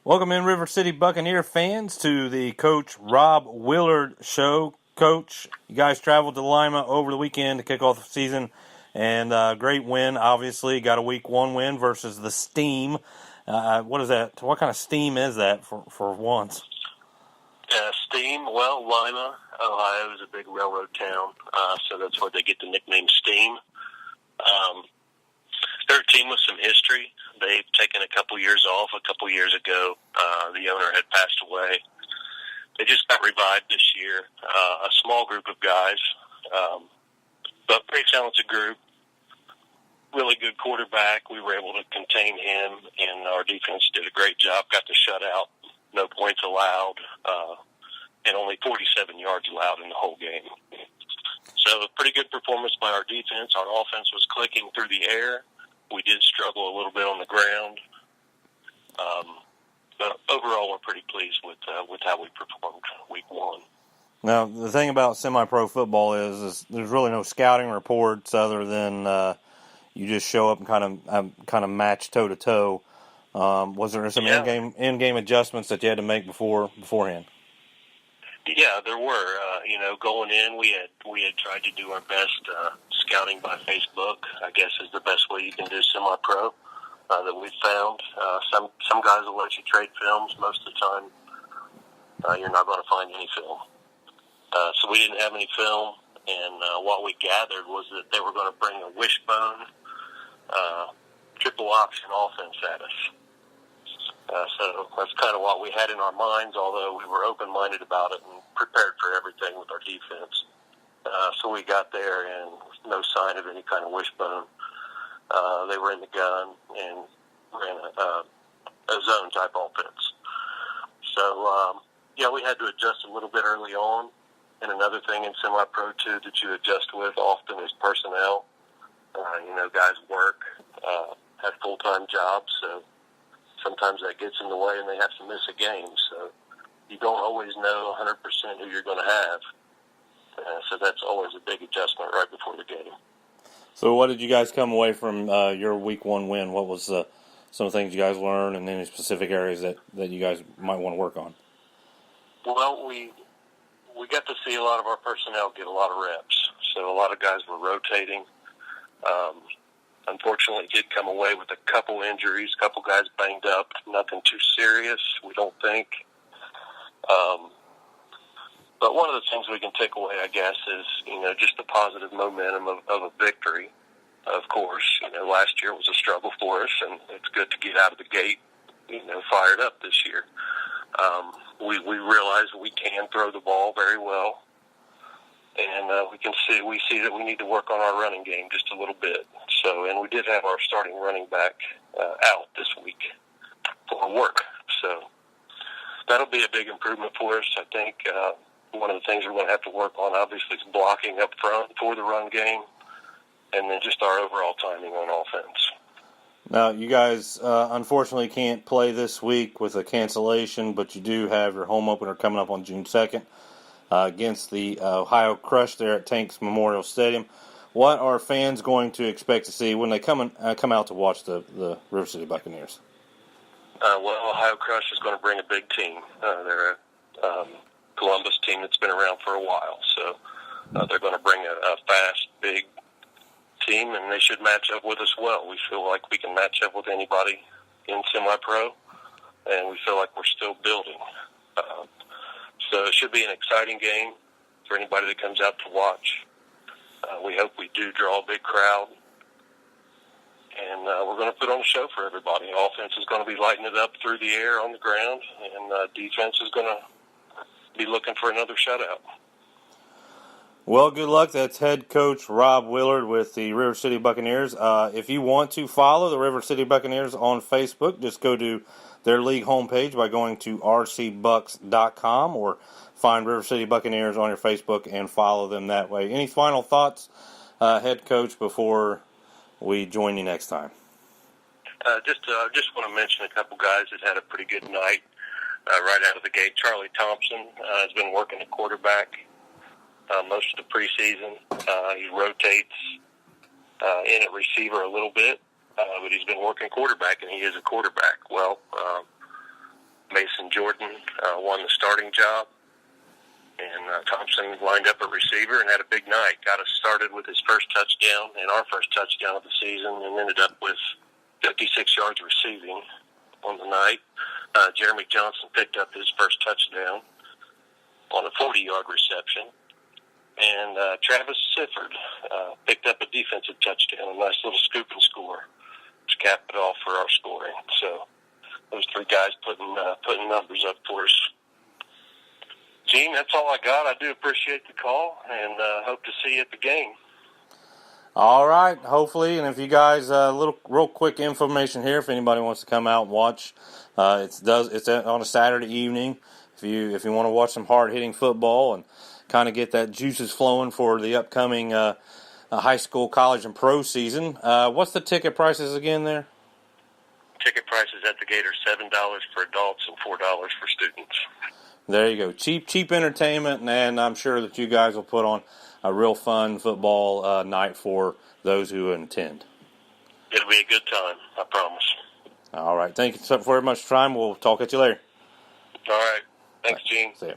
Welcome in, River City Buccaneer fans, to the Coach Rob Willard Show. Coach, you guys traveled to Lima over the weekend to kick off the season, and great win, obviously. Got a Week 1 win versus the Steam. What is that? What kind of steam is that for once? Steam, well, Lima, Ohio is a big railroad town, so that's where they get the nickname Steam. They're a team with some history. They've taken a couple years off. A couple years ago, the owner had passed away. They just got revived this year. A small group of guys, but pretty talented group. Really good quarterback. We were able to contain him, and our defense did a great job. Got the shutout, no points allowed, and only 47 yards allowed in the whole game. So a pretty good performance by our defense. Our offense was clicking through the air. We did struggle a little bit on the ground. But overall, we're pretty pleased with how we performed Week 1. Now, the thing about semi-pro football is there's really no scouting reports other than you just show up and kind of match toe-to-toe. Was there some in-game adjustments that you had to make beforehand? Yeah, there were. Going in, we had tried to do our best scouting by Facebook, I guess is the best way you can do semi-pro that we've found. Some guys will let you trade films. Most of the time, you're not going to find any film. So we didn't have any film, and what we gathered was that they were going to bring a wishbone triple option offense at us. So that's kind of what we had in our minds, although we were open-minded about it and prepared for everything with our defense. So we got there, and no sign of any kind of wishbone. They were in the gun and ran a zone-type offense. So, we had to adjust a little bit early on. And another thing in semi-pro, too, that you adjust with often is personnel. Guys work, have full-time jobs, so sometimes that gets in the way and they have to miss a game. So you don't always know 100% who you're going to have. So that's always a big adjustment right before the game. So what did you guys come away from your Week 1 win? What was some of the things you guys learned, and any specific areas that you guys might want to work on? Well, we got to see a lot of our personnel get a lot of reps. So a lot of guys were rotating. Unfortunately, did come away with a couple injuries, a couple guys banged up. Nothing too serious, we don't think. But one of the things we can take away, I guess, is, just the positive momentum of a victory. Of course, last year was a struggle for us, and it's good to get out of the gate, fired up this year. We realize we can throw the ball very well, and we see that we need to work on our running game just a little bit. So, and we did have our starting running back out this week for work. So that'll be a big improvement for us. I think one of the things we're going to have to work on, obviously, is blocking up front for the run game, and then just our overall timing on offense. Now, you guys unfortunately can't play this week with a cancellation, but you do have your home opener coming up on June 2nd against the Ohio Crush there at Tanks Memorial Stadium. What are fans going to expect to see when they come out to watch the River City Buccaneers? Ohio Crush is going to bring a big team. They're a Columbus team that's been around for a while, so they're going to bring a fast, big team, and they should match up with us well. We feel like we can match up with anybody in semi-pro, and we feel like we're still building. So it should be an exciting game for anybody that comes out to watch. We hope we do draw a big crowd, and we're going to put on a show for everybody. Offense is going to be lighting it up through the air on the ground, and defense is going to be looking for another shutout. Well, good luck. That's head coach Rob Willard with the River City Buccaneers. If you want to follow the River City Buccaneers on Facebook, just go to their league homepage by going to rcbucks.com, or find River City Buccaneers on your Facebook and follow them that way. Any final thoughts, head coach, before we join you next time? Just want to mention a couple guys that had a pretty good night right out of the gate. Charlie Thompson has been working at quarterback most of the preseason. He rotates in at receiver a little bit, but he's been working quarterback, and he is a quarterback. Well, Mason Jordan won the starting job. And Thompson lined up a receiver and had a big night. Got us started with his first touchdown and our first touchdown of the season, and ended up with 56 yards receiving on the night. Jeremy Johnson picked up his first touchdown on a 40-yard reception. And Travis Sifford picked up a defensive touchdown, a nice little scoop and score to cap it off for our scoring. So those three guys putting numbers up for us. Gene, that's all I got. I do appreciate the call, and hope to see you at the game. All right, hopefully, and if you guys, real quick information here, if anybody wants to come out and watch, it's on a Saturday evening. If you want to watch some hard hitting football and kind of get that juices flowing for the upcoming high school, college, and pro season, what's the ticket prices again there? Ticket prices at the gate are $7 for adults and $4 for students. There you go, cheap entertainment, and I'm sure that you guys will put on a real fun football night for those who attend. It'll be a good time, I promise. All right. Thank you so very much for your time. We'll talk at you later. All right. Thanks, Gene. See ya.